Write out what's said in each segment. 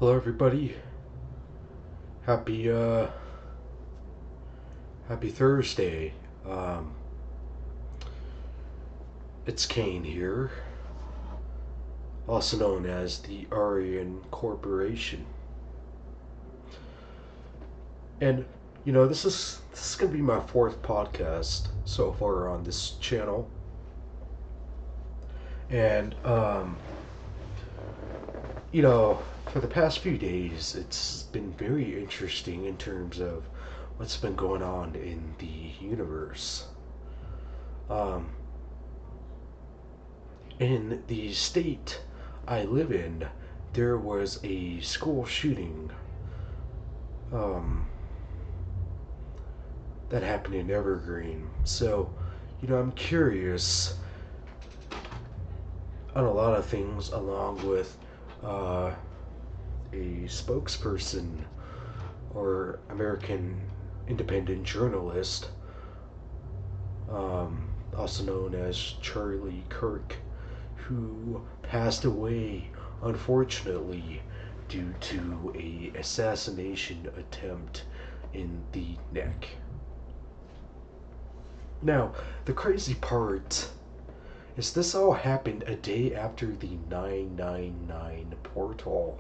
Hello, everybody. Happy Happy Thursday. Um, it's Kane here, also known as the Aryan Corporation, and this is gonna be my fourth podcast so far on this channel, and you know, for the past few days, it's been very interesting in terms of what's been going on in the universe. Um, In the state I live in, there was a school shooting um, that happened in Evergreen. So, I'm curious on a lot of things, along with uh, a spokesperson or American independent journalist, also known as Charlie Kirk, who passed away, unfortunately, due to a assassination attempt in the neck. Now, the crazy part is this all happened a day after the 999 portal.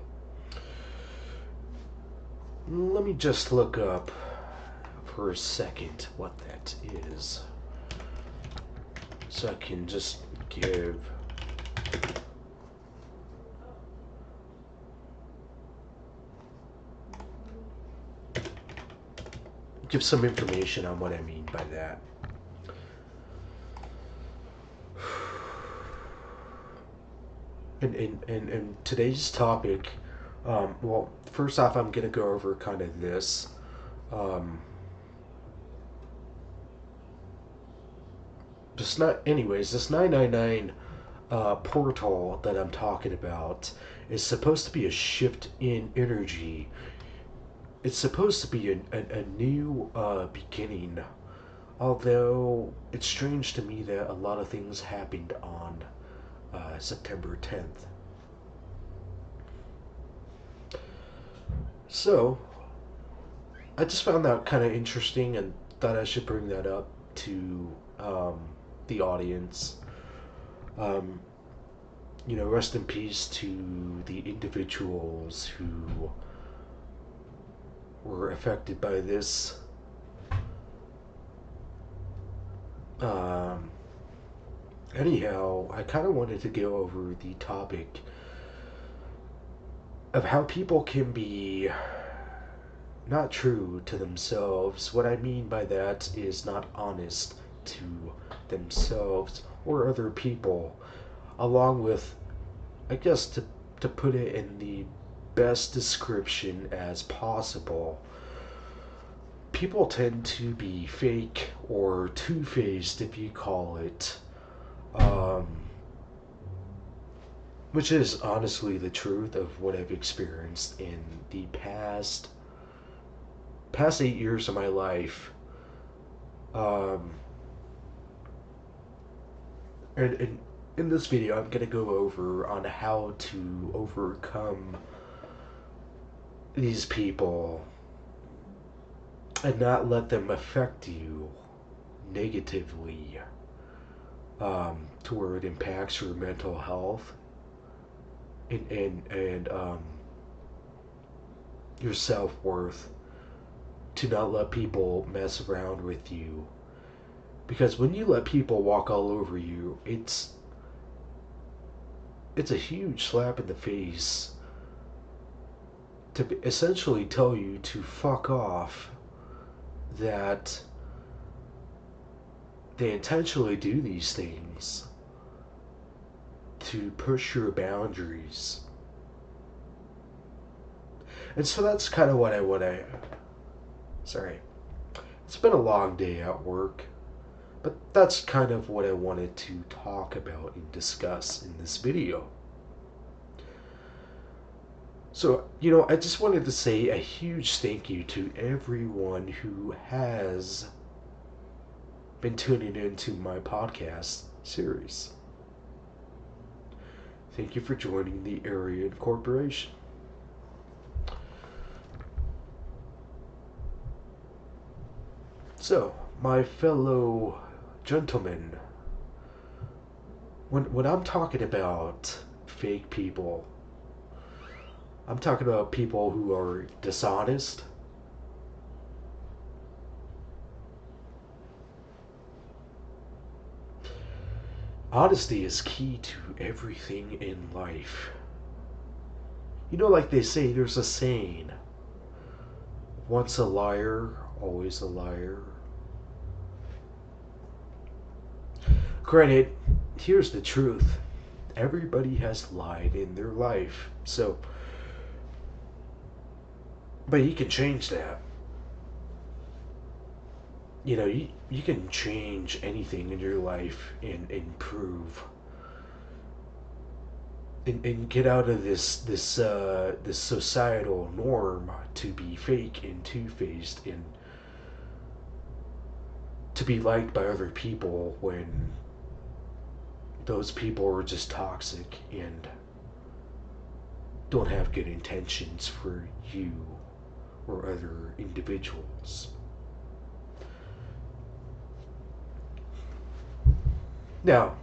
Let me just look up for a second what that is, so I can just give some information on what I mean by that. And today's topic, well, first off, I'm going to go over kind of this. Um, this 999 portal that I'm talking about is supposed to be a shift in energy. It's supposed to be a new beginning. Although it's strange to me that a lot of things happened on September 10th. So, I just found that kind of interesting and thought I should bring that up to the audience. Um, rest in peace to the individuals who were affected by this. Um, Anyhow, I kind of wanted to go over the topic of how people can be not true to themselves. What I mean by that is not honest to themselves or other people, along with, I guess, to put it in the best description as possible, people tend to be fake or two-faced, if you call it, um, which is honestly the truth of what I've experienced in the past 8 years of my life. Um, and in this video, I'm gonna go over on how to overcome these people and not let them affect you negatively, to where it impacts your mental health and your self-worth, to not let people mess around with you, because when you let people walk all over you, it's a huge slap in the face to essentially tell you to fuck off, that they intentionally do these things to push your boundaries. And so that's kind of what I want to. Sorry. It's been a long day at work, but that's kind of what I wanted to talk about and discuss in this video. So, I just wanted to say a huge thank you to everyone who has been tuning into my podcast series. Thank you for joining the Aryan Corporation. So, my fellow gentlemen, when I'm talking about fake people, I'm talking about people who are dishonest. Honesty is key to everything in life. You know, like they say, there's a saying, once a liar, always a liar. Granted, here's the truth. Everybody has lied in their life. So, but you can change that. You know, you can change anything in your life and improve. And get out of this societal norm to be fake and two-faced and to be liked by other people when those people are just toxic and don't have good intentions for you or other individuals. Now,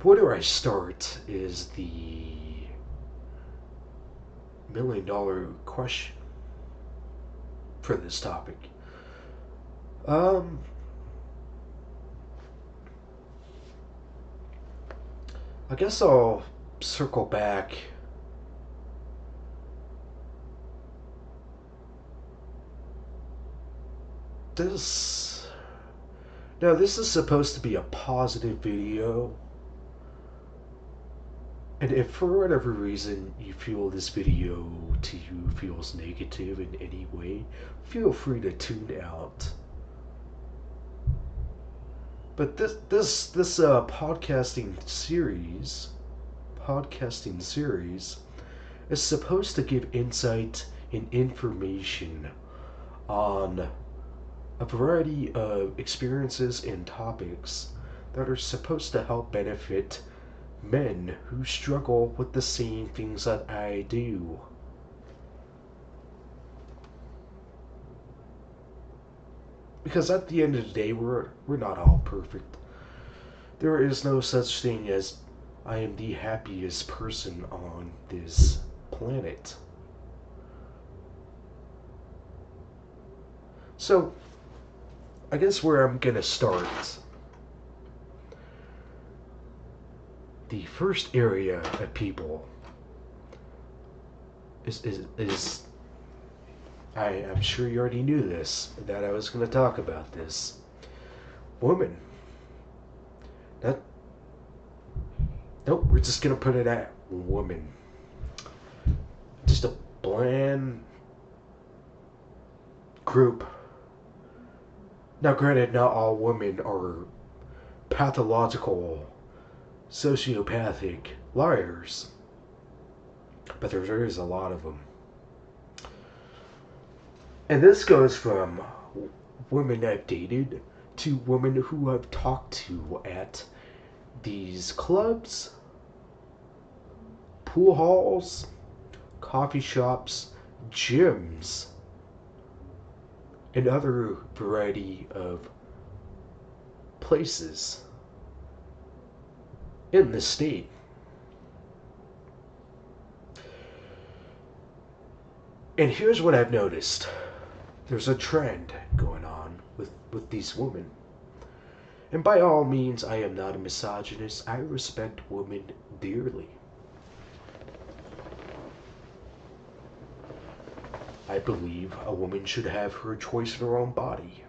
where do I start is the $1 million question for this topic. Um, I guess I'll circle back. This Now this is supposed to be a positive video. And if for whatever reason you feel this video to you feels negative in any way, feel free to tune out. But this podcasting series is supposed to give insight and information on a variety of experiences and topics that are supposed to help benefit men who struggle with the same things that I do. Because at the end of the day, we're not all perfect. There is no such thing as I am the happiest person on this planet. So, I guess where I'm gonna start. The first area of people is I'm sure you already knew this, that I was going to talk about this. Woman. That, nope, we're just going to put it at woman. Just a bland group. Now, granted, not all women are pathological, sociopathic liars, but there is a lot of them. And this goes from women I've dated to women who I've talked to at these clubs, pool halls, coffee shops, gyms, and other variety of places in the state. And here's what I've noticed. There's a trend going on with these women. And by all means, I am not a misogynist. I respect women dearly. I believe a woman should have her choice in her own body.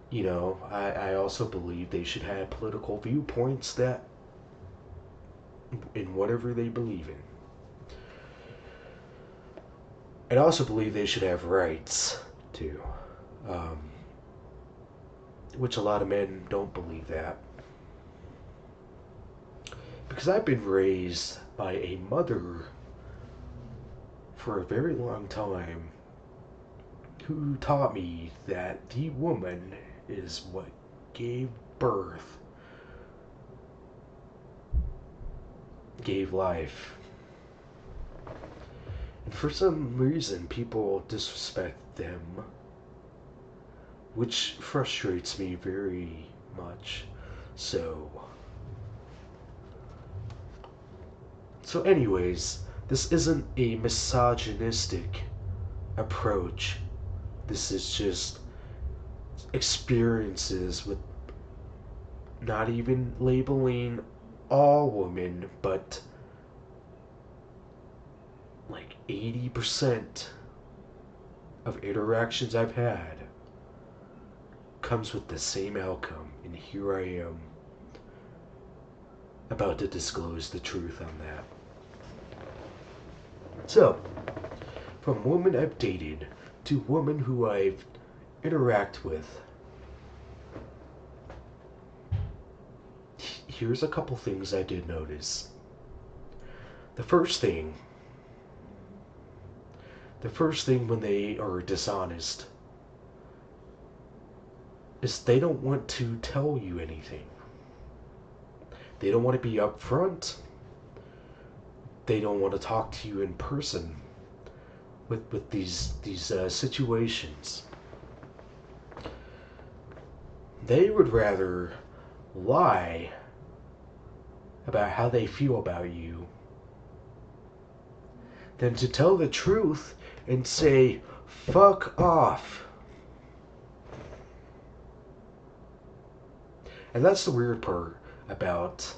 You know, I also believe they should have political viewpoints that in whatever they believe in. And I also believe they should have rights, too. Which a lot of men don't believe that. Because I've been raised by a mother for a very long time who taught me that the woman is what gave birth, gave life. And for some reason, people disrespect them, which frustrates me very much. So, anyways, this isn't a misogynistic approach. This is just experiences with not even labeling all women, but like 80% of interactions I've had comes with the same outcome, and here I am about to disclose the truth on that. So, from women I've dated to women who I've interact with, here's a couple things I did notice. The first thing when they are dishonest is they don't want to tell you anything. They don't want to be upfront. They don't want to talk to you in person with these situations. They would rather lie about how they feel about you than to tell the truth and say, fuck off. And that's the weird part about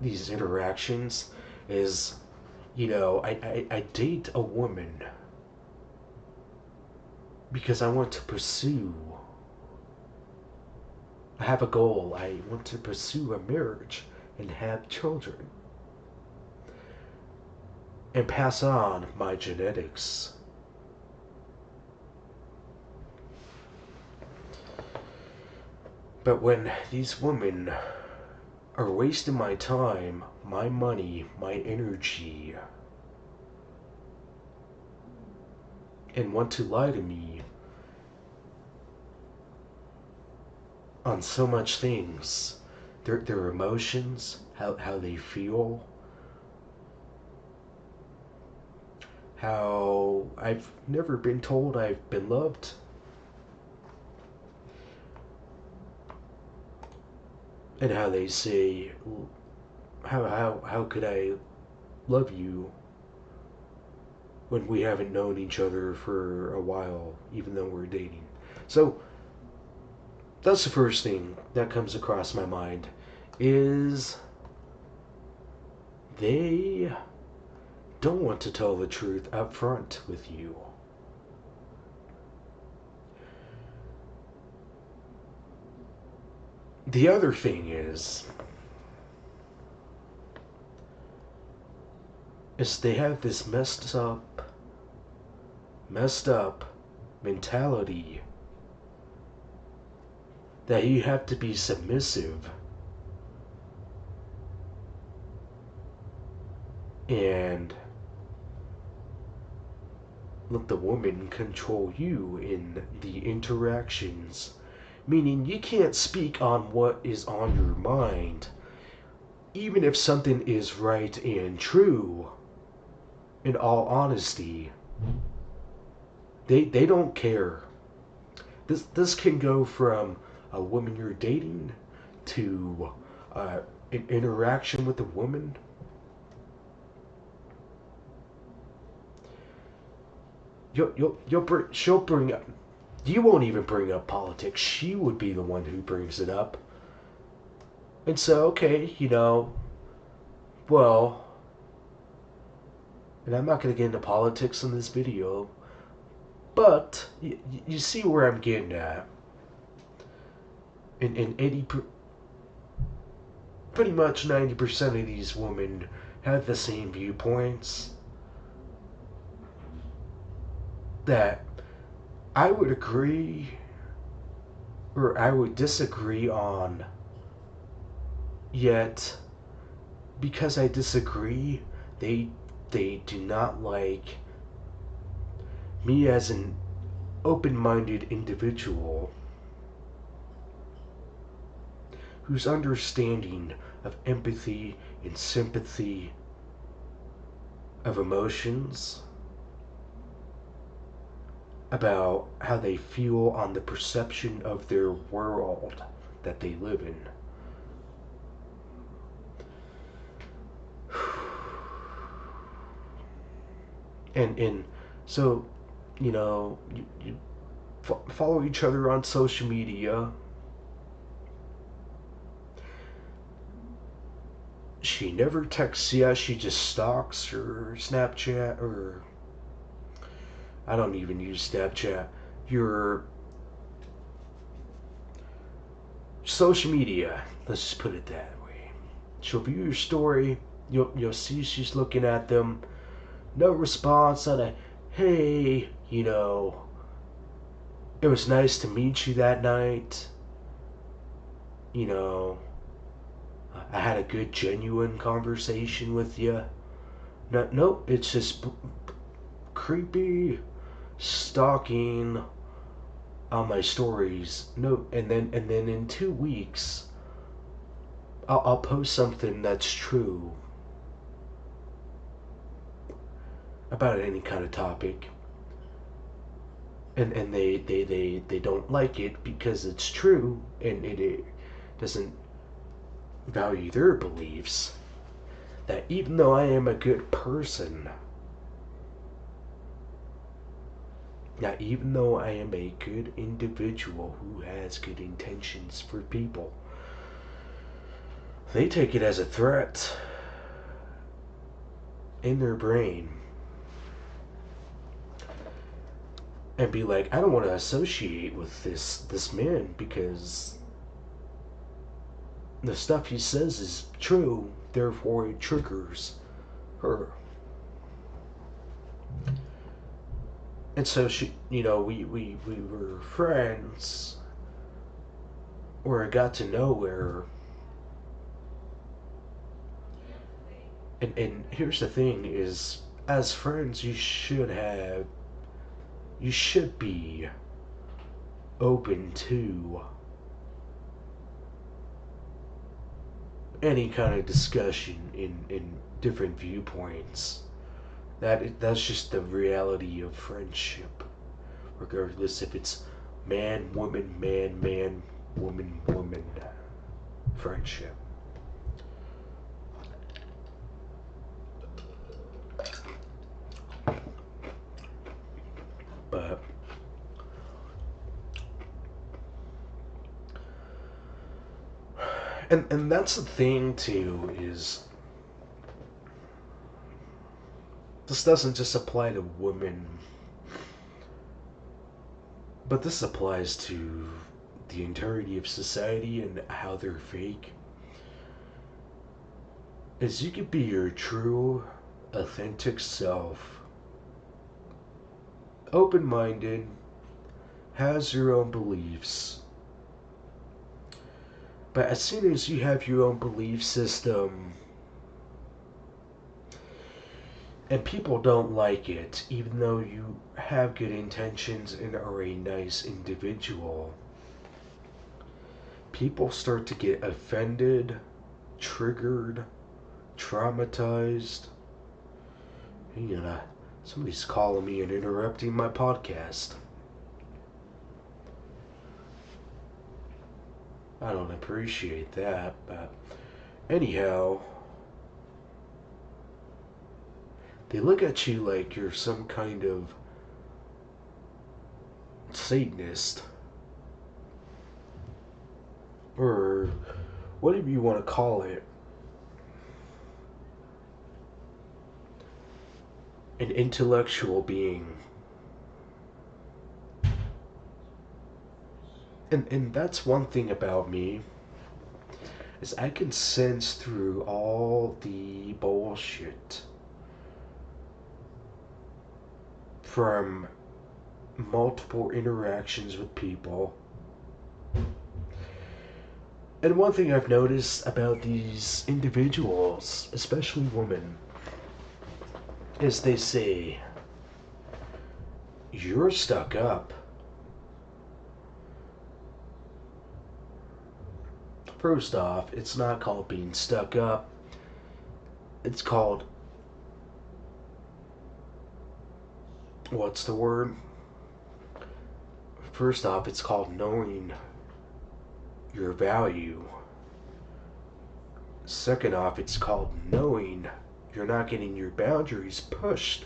these interactions is, I date a woman because I want to pursue. I have a goal. I want to pursue a marriage and have children and pass on my genetics. But when these women are wasting my time, my money, my energy, and want to lie to me on so much things, their emotions, how they feel, how I've never been told I've been loved. And how they say, how could I love you when we haven't known each other for a while, even though we're dating? So, that's the first thing that comes across my mind, is they don't want to tell the truth up front with you. The other thing is they have this messed up mentality that you have to be submissive and let the woman control you in the interactions. Meaning you can't speak on what is on your mind, even if something is right and true. In all honesty, they don't care. This can go from a woman you're dating to an interaction with a woman. She'll bring up. You won't even bring up politics. She would be the one who brings it up. And so, okay, well, and I'm not going to get into politics in this video, but you see where I'm getting at. And pretty much 90% of these women have the same viewpoints that I would agree or I would disagree on, yet because I disagree, they do not like me as an open-minded individual whose understanding of empathy and sympathy of emotions about how they feel on the perception of their world that they live in. And so, you follow each other on social media. She never texts you, she just stalks her Snapchat, or I don't even use Snapchat. Your social media, let's just put it that way. She'll view your story, you'll see she's looking at them. No response on a, hey, it was nice to meet you that night. You know, I had a good, genuine conversation with you. No, nope, it's just creepy stalking on my stories. No, and then in 2 weeks, I'll post something that's true about any kind of topic, and they don't like it because it's true, and it doesn't value their beliefs. That even though I am a good person, that even though I am a good individual who has good intentions for people, they take it as a threat in their brain and be like, I don't want to associate with this man because the stuff he says is true, therefore it triggers her. And so we were friends, or I got to know her. And here's the thing is, as friends, you should be open to any kind of discussion in different viewpoints. That's just the reality of friendship, regardless if it's man, woman, man, man, woman, woman friendship. But and that's the thing too, is this doesn't just apply to women, but this applies to the entirety of society and how they're fake. Is you can be your true, authentic self, open minded, has your own beliefs. But as soon as you have your own belief system and people don't like it, even though you have good intentions and are a nice individual, people start to get offended, triggered, traumatized. Somebody's calling me and interrupting my podcast. I don't appreciate that, but anyhow, they look at you like you're some kind of Satanist, or whatever you want to call it. An intellectual being. And that's one thing about me, is I can sense through all the bullshit from multiple interactions with people. And one thing I've noticed about these individuals, especially women, is they say, you're stuck up. First off, it's not called being stuck up. It's called what's the word? First off, it's called knowing your value. Second off, it's called knowing you're not getting your boundaries pushed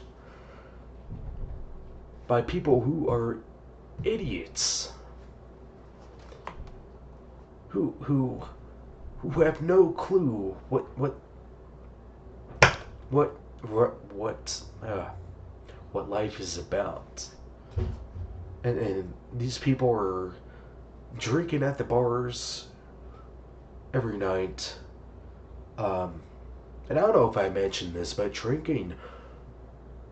by people who are idiots, who have no clue what what what life is about. And these people are drinking at the bars every night. And I don't know if I mentioned this, but drinking.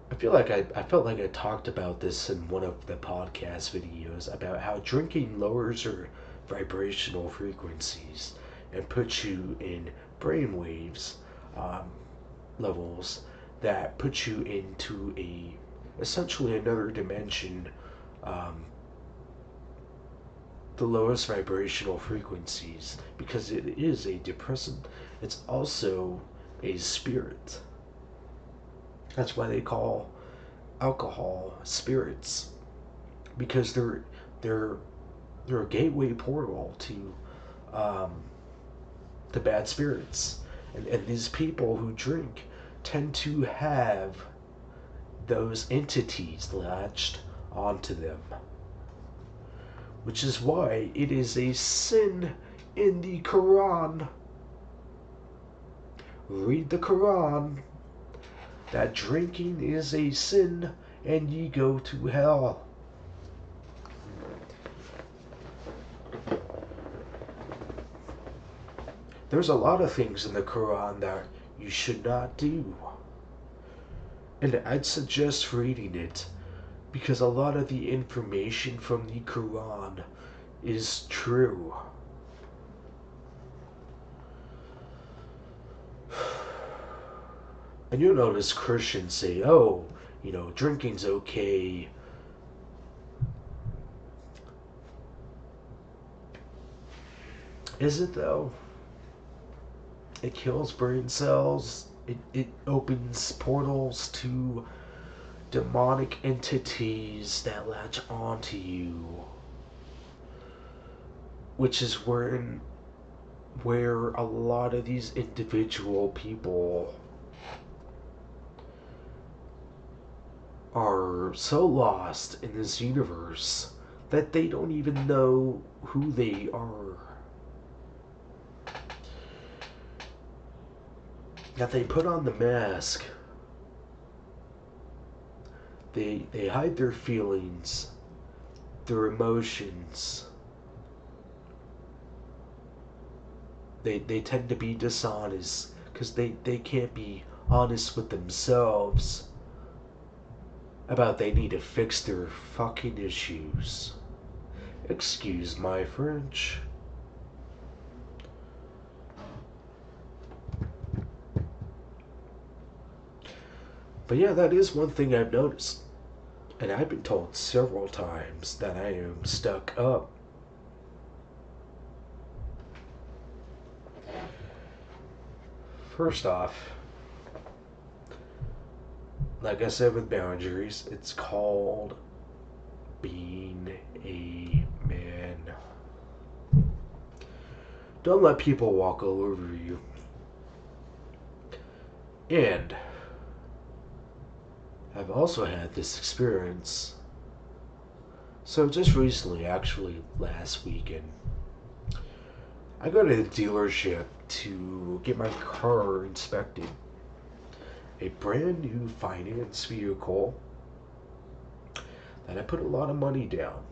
I felt like I talked about this in one of the podcast videos about how drinking lowers your vibrational frequencies and puts you in brain waves um, levels that put you into a essentially another dimension, um, the lowest vibrational frequencies, because it is a depressant. It's also a spirit. That's why they call alcohol spirits, because they're they're a gateway portal um, to bad spirits, and these people who drink tend to have those entities latched onto them, which is why it is a sin in the Quran. Read the Quran that drinking is a sin and ye go to hell. There's a lot of things in the Quran that you should not do. And I'd suggest reading it because a lot of the information from the Quran is true. And you'll notice Christians say, oh, drinking's okay. Is it though? It kills brain cells. It opens portals to demonic entities that latch onto you. Which is where a lot of these individual people are so lost in this universe that they don't even know who they are. That they put on the mask. They hide their feelings, their emotions. They tend to be dishonest because they can't be honest with themselves about they need to fix their fucking issues. Excuse my French. But yeah, that is one thing I've noticed. And I've been told several times that I am stuck up. First off, like I said with boundaries, it's called being a man. Don't let people walk all over you. And I've also had this experience. So just recently, actually last weekend, I go to the dealership to get my car inspected. A brand new finance vehicle that I put a lot of money down.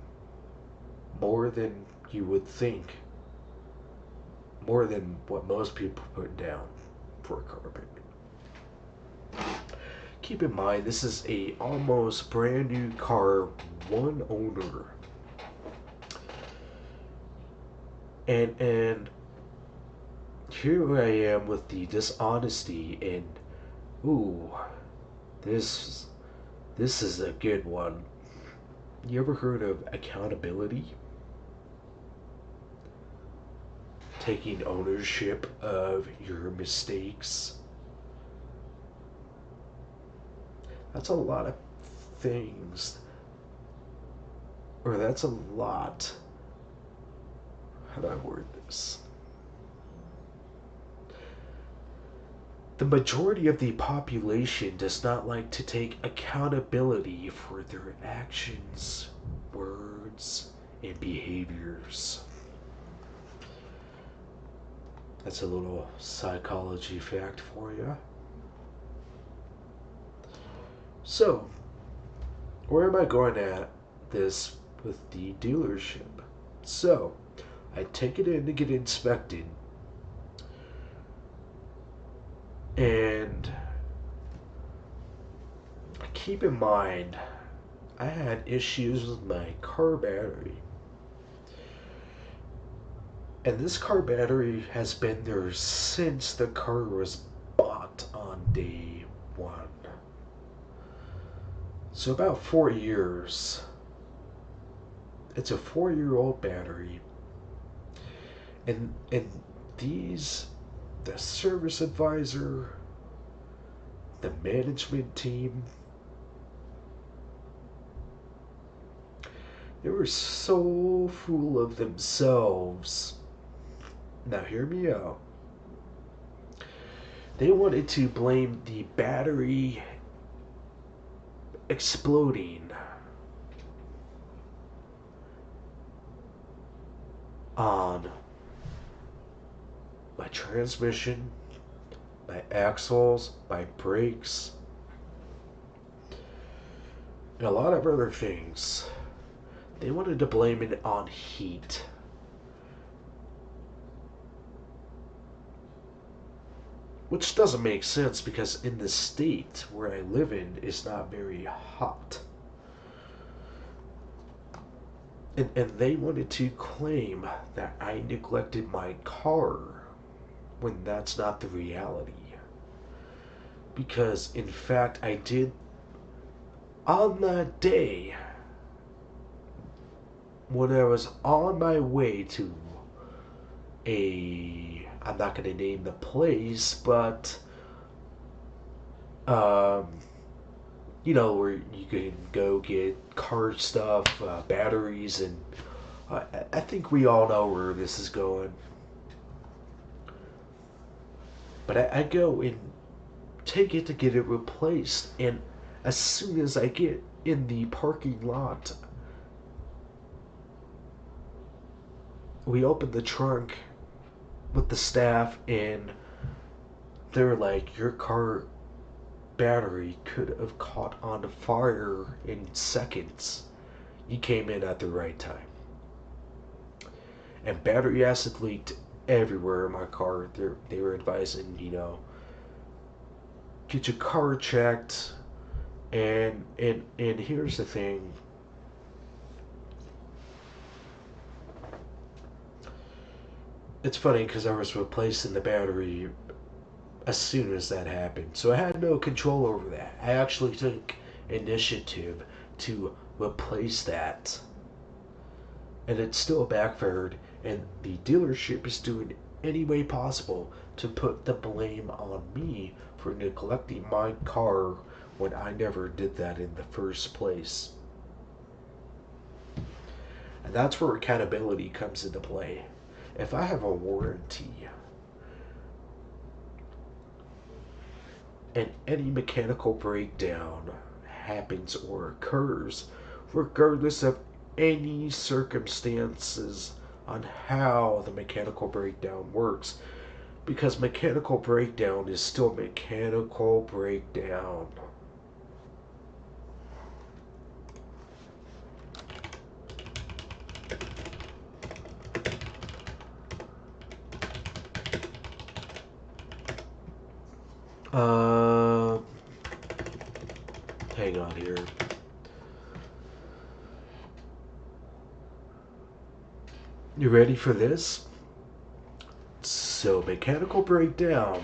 More than you would think. More than what most people put down for a car payment. Keep in mind, this is a almost brand new car, one owner. And here I am with the dishonesty and ooh, this is a good one. You ever heard of accountability? Taking ownership of your mistakes. That's a lot of things, or that's a lot. How do I word this? The majority of the population does not like to take accountability for their actions, words, and behaviors. That's a little psychology fact for you. So, where am I going at this with the dealership? So, I take it in to get inspected, and keep in mind, I had issues with my car battery. And this car battery has been there since the car was bought on day one. So about 4 years. It's a 4-year-old battery. And these, the service advisor, the management team, they were so full of themselves. Now hear me out. They wanted to blame the battery exploding on my transmission, my axles, my brakes, and a lot of other things. They wanted to blame it on heat. Which doesn't make sense because in the state where I live in is not very hot. And they wanted to claim that I neglected my car when that's not the reality. Because in fact I did on that day when I was on my way to I'm not going to name the place, but where you can go get car stuff, batteries, and I think we all know where this is going. But I go and take it to get it replaced, and as soon as I get in the parking lot, we open the trunk with the staff, and they're like, your car battery could have caught on fire in seconds. You came in at the right time. And battery acid leaked everywhere in my car. They were advising, get your car checked. And here's the thing. It's funny because I was replacing the battery as soon as that happened. So I had no control over that. I actually took initiative to replace that. And it still backfired, and the dealership is doing any way possible to put the blame on me for neglecting my car when I never did that in the first place. And that's where accountability comes into play. If I have a warranty and any mechanical breakdown happens or occurs, regardless of any circumstances on how the mechanical breakdown works, because mechanical breakdown is still mechanical breakdown. Hang on here. You ready for this? So, mechanical breakdown.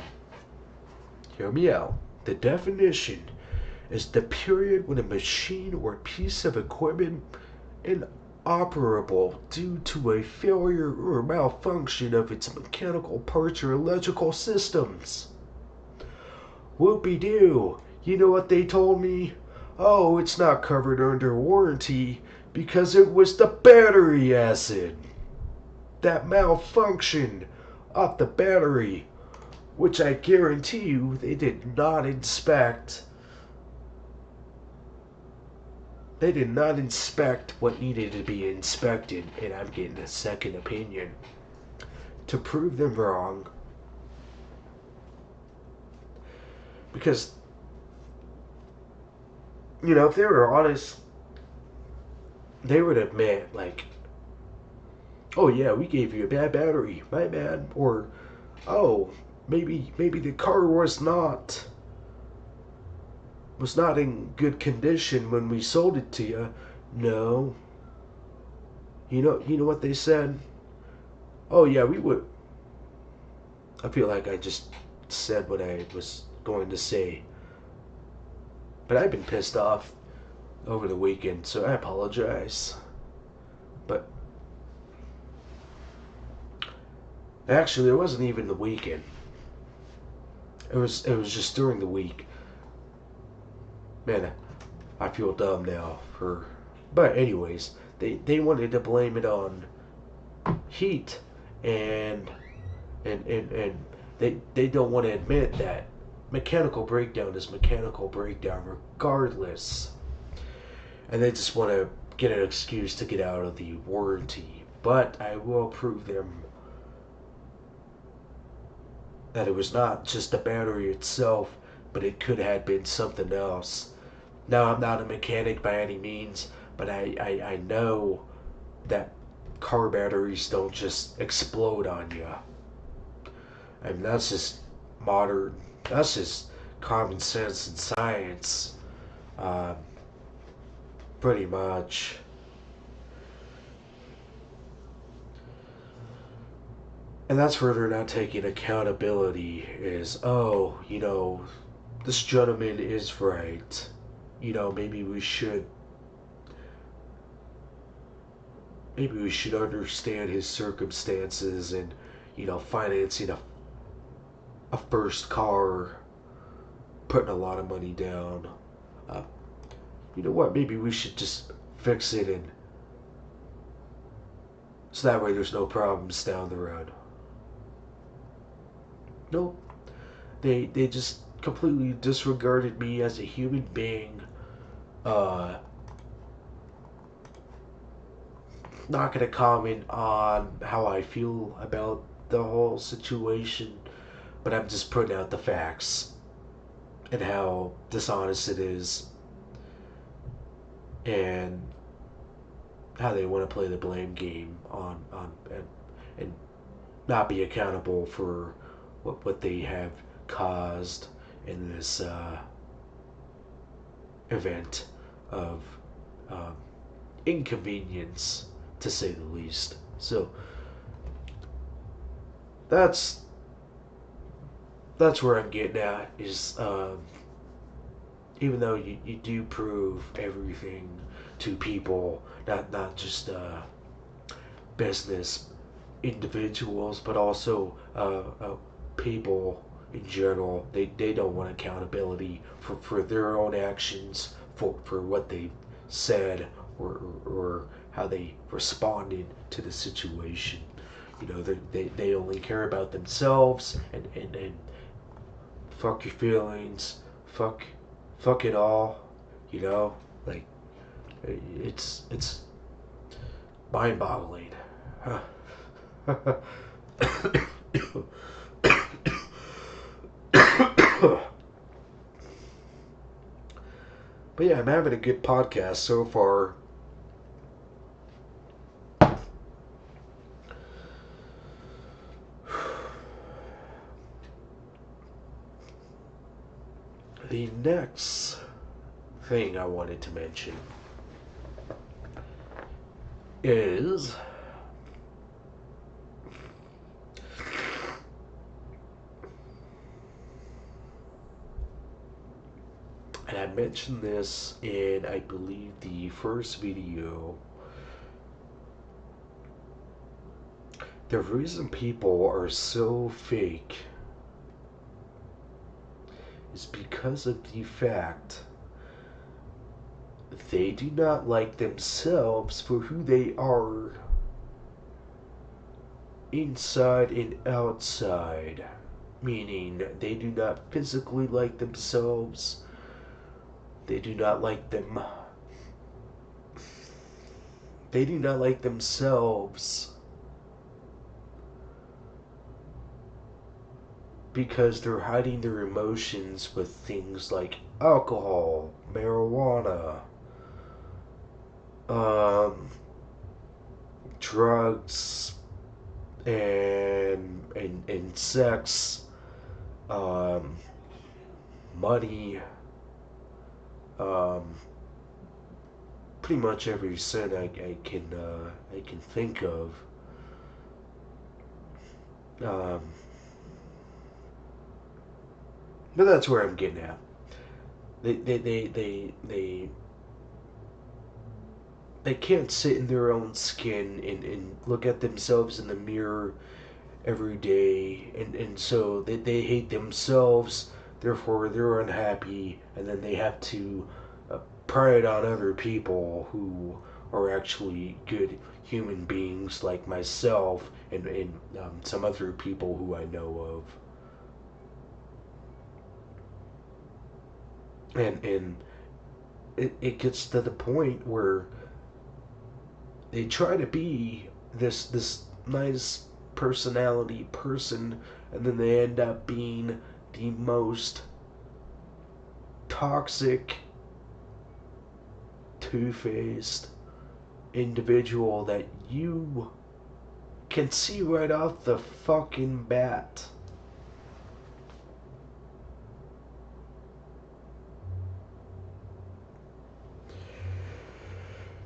Hear me out. The definition is the period when a machine or piece of equipment inoperable due to a failure or malfunction of its mechanical parts or electrical systems. Whoopie-doo. You know what they told me? Oh, it's not covered under warranty because it was the battery acid that malfunctioned off the battery, which I guarantee you they did not inspect. They did not inspect what needed to be inspected, and I'm getting a second opinion to prove them wrong. Because, if they were honest, they would admit, like, oh yeah, we gave you a bad battery, my bad. Or, oh, maybe the car was not in good condition when we sold it to you. No. You know what they said? Oh yeah, we would. I feel like I just said what I was going to say. But I've been pissed off over the weekend, so I apologize. But actually, it wasn't even the weekend. It was just during the week. Man, I feel dumb now for. But anyways, they wanted to blame it on heat, and and they don't want to admit that mechanical breakdown is mechanical breakdown regardless, and they just want to get an excuse to get out of the warranty. But I will prove them that it was not just the battery itself, but it could have been something else. Now, I'm not a mechanic by any means, but I know that car batteries don't just explode on you. I mean, that's just common sense and science, uh, pretty much. And that's where they're not taking accountability is, oh, this gentleman is right. Maybe we should understand his circumstances and, financing a first car, putting a lot of money down. Uh, you know what? Maybe we should just fix it, and so that way there's no problems down the road. Nope. They just completely disregarded me as a human being. Uh, Not gonna comment on how I feel about the whole situation, but I'm just putting out the facts and how dishonest it is, and how they want to play the blame game and not be accountable for what they have caused in this event of um, inconvenience, to say the least. So that's that's where I'm getting at is, even though you do prove everything to people, not just business individuals, but also people in general. They don't want accountability for their own actions, for what they said, or how they responded to the situation. They only care about themselves, and fuck your feelings, fuck fuck it all, like, it's mind-boggling. Huh. But yeah, I'm having a good podcast so far. The next thing I wanted to mention is, and I mentioned this in, I believe, the first video, the reason people are so fake is because of the fact they do not like themselves for who they are inside and outside. Meaning, they do not physically like themselves. They do not like them. They do not like themselves because they're hiding their emotions with things like alcohol, marijuana, um, drugs, and sex, um, money, um, pretty much every sin I can think of. Um, but that's where I'm getting at. They they can't sit in their own skin and look at themselves in the mirror every day, and so they hate themselves, therefore they're unhappy, and then they have to pry it on other people who are actually good human beings like myself and some other people who I know of. And it gets to the point where they try to be this nice personality person, and then they end up being the most toxic, two-faced individual that you can see right off the fucking bat.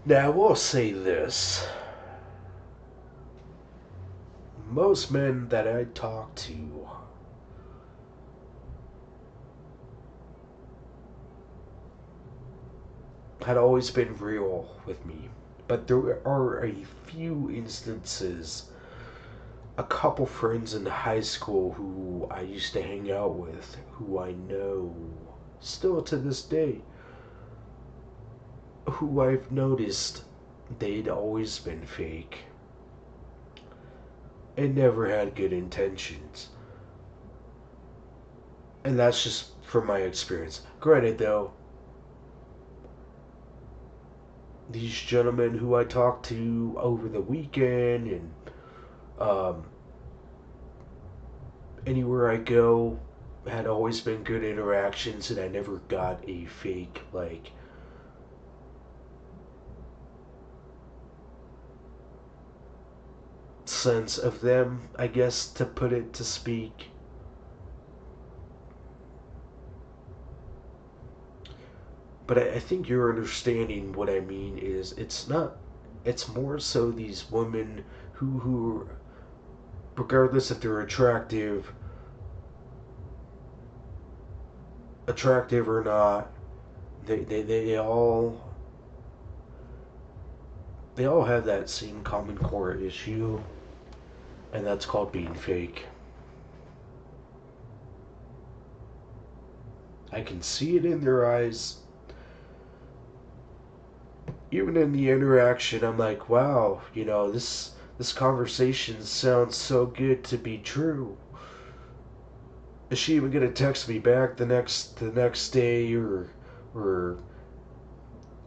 Now, I will say this. Most men that I talk to had always been real with me. But there are a few instances, a couple friends in high school who I used to hang out with, who I know still to this day, who I've noticed they'd always been fake and never had good intentions. And that's just from my experience. Granted, though, these gentlemen who I talked to over the weekend and um, anywhere I go had always been good interactions, and I never got a fake, like, sense of them, I guess, to put it to speak. But I think you're understanding what I mean is it's not, it's more so these women who regardless if they're attractive or not, they they all have that same common core issue, and that's called being fake. I can see it in their eyes. Even in the interaction, I'm like, wow, this conversation sounds so good to be true. Is she even gonna text me back the next day, or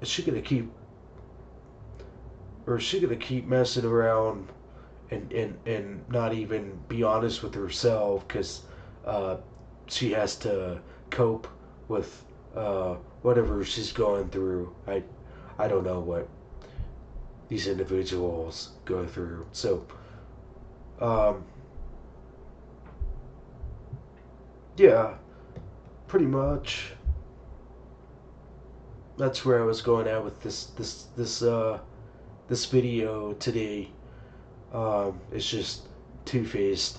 is she gonna keep or is she gonna keep messing around and not even be honest with herself because uh, she has to cope with whatever she's going through. I don't know what these individuals go through. So um, yeah, pretty much that's where I was going at with this video today. It's just two-faced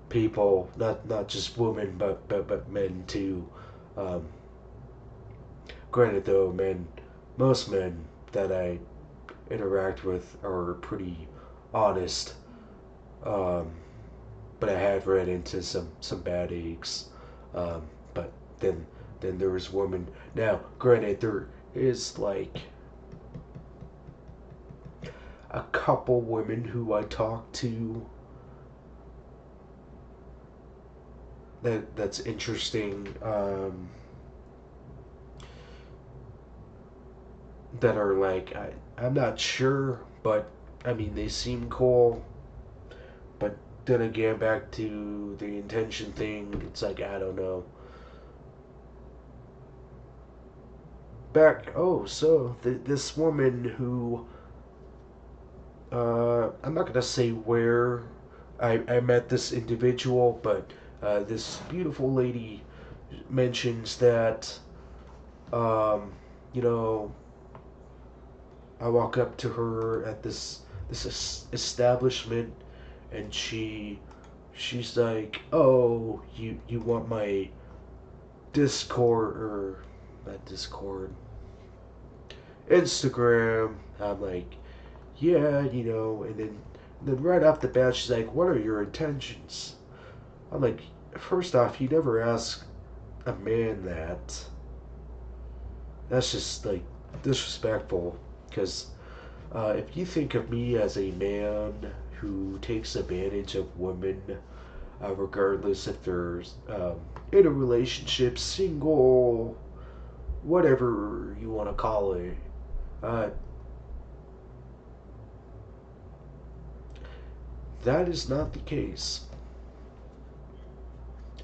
people, not just women, but men too. Um, Granted, though, most men that I interact with are pretty honest. Um, but I have ran into some bad eggs. But then there was women. Now, granted, is like a couple women who I talk to that's interesting, that are like I'm not sure, but I mean they seem cool. But then again, back to the intention thing, it's like I don't know. This woman who I'm not gonna say where I met this individual, but this beautiful lady mentions that um, you know I walk up to her at this establishment, and she's like, "Oh, you want my Discord or not Discord, Instagram?" I'm like, "Yeah, and then right off the bat, she's like, "What are your intentions?" I'm like, first off, you never ask a man that. That's just like disrespectful. Because if you think of me as a man who takes advantage of women, regardless if they're in a relationship, single, whatever you want to call it, uh, that is not the case.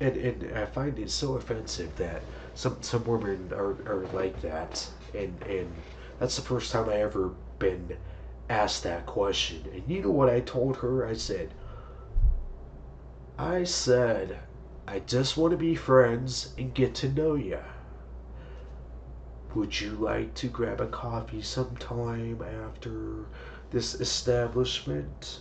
And I find it so offensive that some women are like that, and that's the first time I ever been asked that question. And you know what I told her? I said, I just want to be friends and get to know you. Would you like to grab a coffee sometime after this establishment?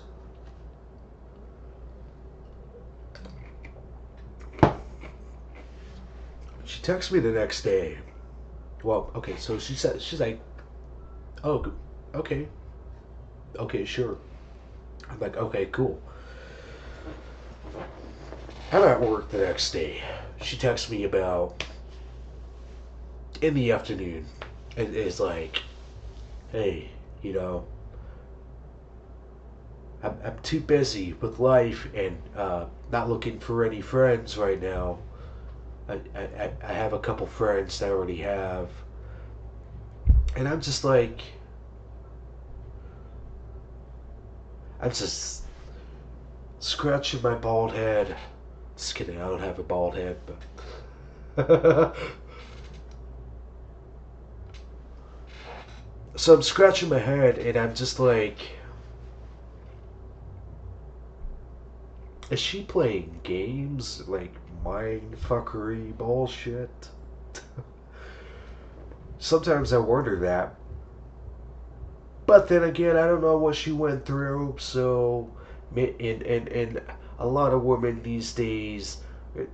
She texted me the next day. Well, okay, so she's like, oh, okay, okay, sure. I'm like, okay, cool. I'm at work the next day. She texts me about in the afternoon, and is like, hey, you know, I'm too busy with life and not looking for any friends right now. I have a couple friends that I already have, and I'm just scratching my bald head. Just kidding, I don't have a bald head, but so I'm scratching my head, and I'm just like, is she playing games like mind fuckery bullshit? Sometimes I wonder that, but then again, I don't know what she went through. So, and a lot of women these days,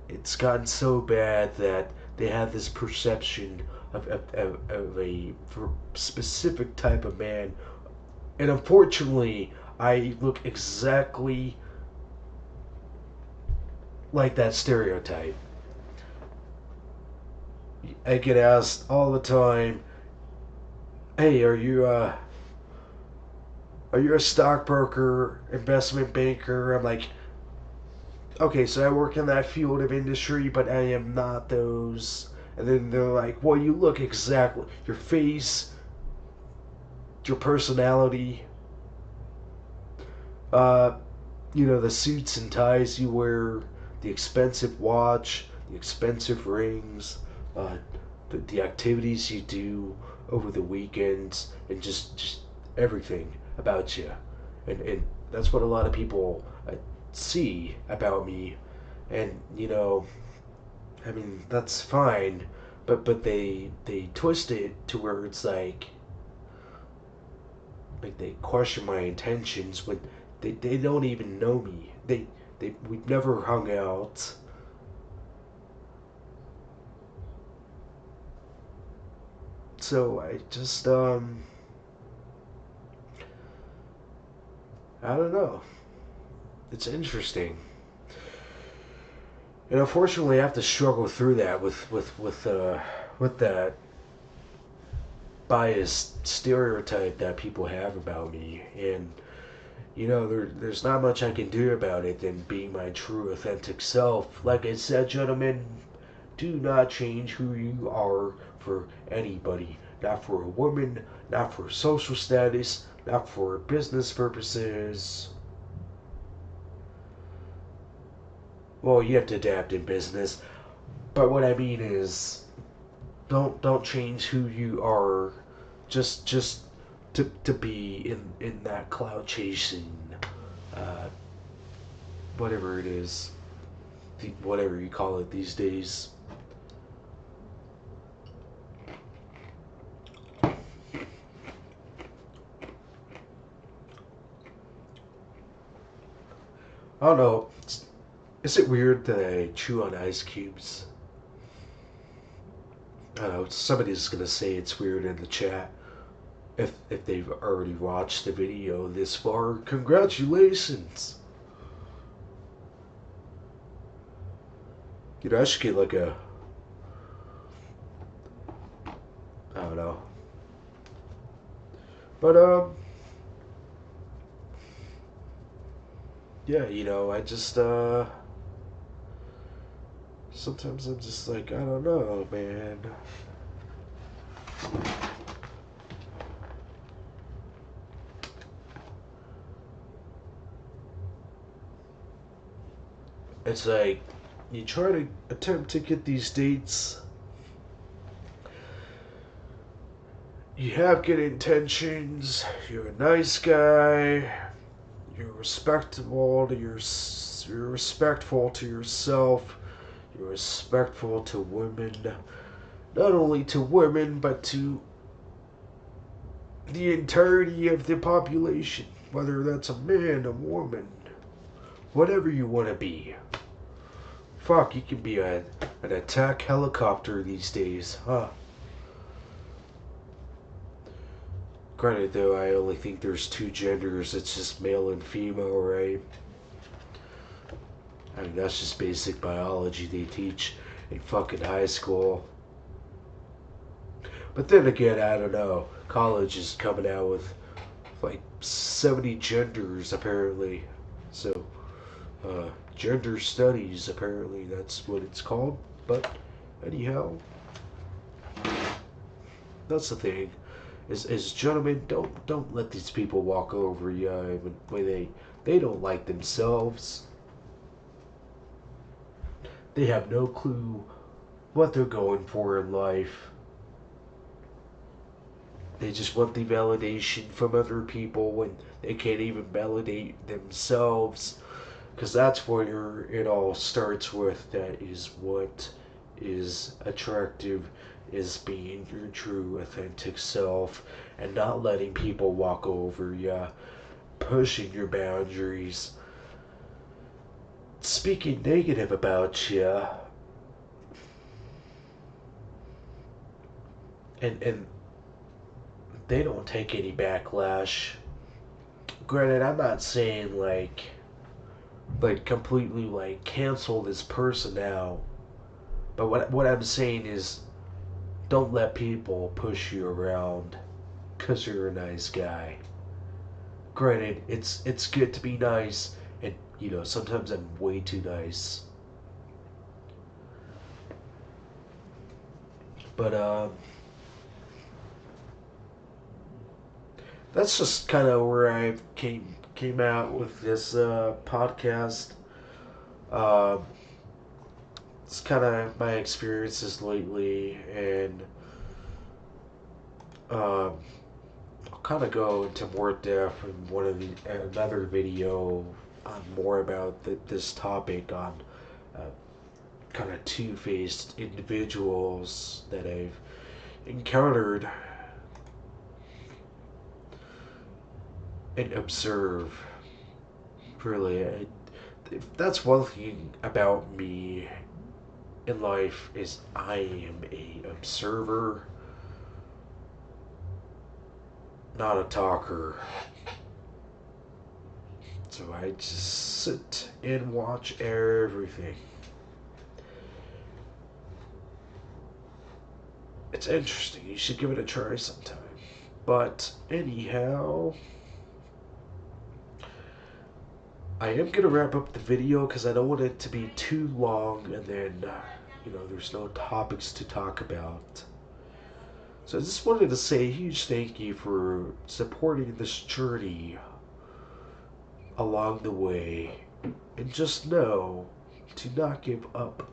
it's gotten so bad that they have this perception of a specific type of man. And unfortunately, I look exactly like that stereotype. I get asked all the time, "Hey, are you a stockbroker, investment banker?" I'm like, okay, so I work in that field of industry, but I am not those. And then they're like, well, you look exactly, your face, your personality, uh, the suits and ties you wear, the expensive watch, the expensive rings, uh, the activities you do over the weekends, and just everything about you. And that's what a lot of people see about me. And, I mean, that's fine, but they twist it to where it's like they question my intentions when they don't even know me. We've never hung out. So I don't know. It's interesting. And unfortunately I have to struggle through that with that. biased stereotype that people have about me, and there's not much I can do about it than being my true, authentic self. Like I said, gentlemen, do not change who you are for anybody. Not for a woman, not for social status, not for business purposes. Well, you have to adapt in business, but what I mean is, don't change who you are just to be in that cloud chasing, uh, whatever it is, whatever you call it these days. I don't know. Is it weird that I chew on ice cubes? I don't know. Somebody's gonna say it's weird in the chat. If they've already watched the video this far, congratulations. I should get like a, I don't know. But yeah, I just sometimes I'm just like, I don't know, man. It's like you try to attempt to get these dates. You have good intentions. You're a nice guy. You're respectable to you're respectful to yourself. You're respectful to women. Not only to women, but to the entirety of the population. Whether that's a man, a woman, whatever you want to be. Fuck, you can be an attack helicopter these days, huh? Granted, though, I only think there's two genders. It's just male and female, right? I mean, that's just basic biology they teach in fucking high school. But then again, I don't know. College is coming out with like 70 genders, apparently. So, gender studies, apparently, that's what it's called. But, anyhow, that's the thing. Is gentlemen, don't let these people walk over you when they don't like themselves. They have no clue what they're going for in life. They just want the validation from other people when they can't even validate themselves. Because that's where it all starts with. That is what is attractive, is being your true, authentic self and not letting people walk over you, pushing your boundaries, speaking negative about you, and they don't take any backlash. Granted, I'm not saying like completely like cancel this person out, but what I'm saying is don't let people push you around because you're a nice guy. Granted, it's good to be nice, and sometimes I'm way too nice. But that's just kind of where I came out with this podcast. Uh, it's kind of my experiences lately, and uh, I'll kind of go into more depth in another video on more about this topic on uh, kind of two-faced individuals that I've encountered and observe. Really, that's one thing about me in life is I am a observer, not a talker. So I just sit and watch everything. It's interesting. You should give it a try sometime. But anyhow, I am going to wrap up the video because I don't want it to be too long and then, there's no topics to talk about. So I just wanted to say a huge thank you for supporting this journey along the way. And just know to not give up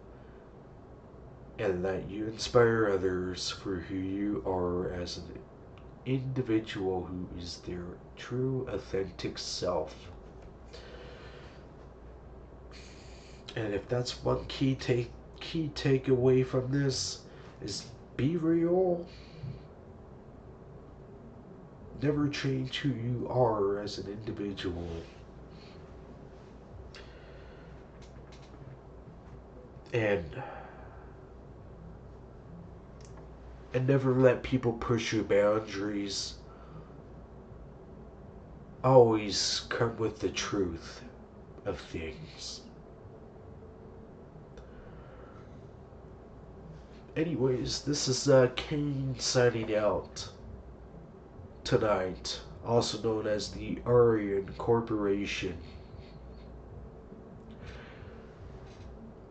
and let you inspire others for who you are as an individual who is their true, authentic self. And if that's one key takeaway from this is be real. Never change who you are as an individual. And never let people push your boundaries. Always come with the truth of things. Anyways, this is Kane signing out tonight, also known as the Aryan Corporation.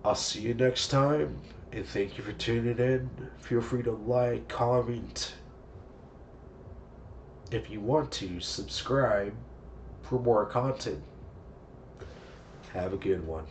I'll see you next time, and thank you for tuning in. Feel free to like, comment, if you want to, subscribe for more content. Have a good one.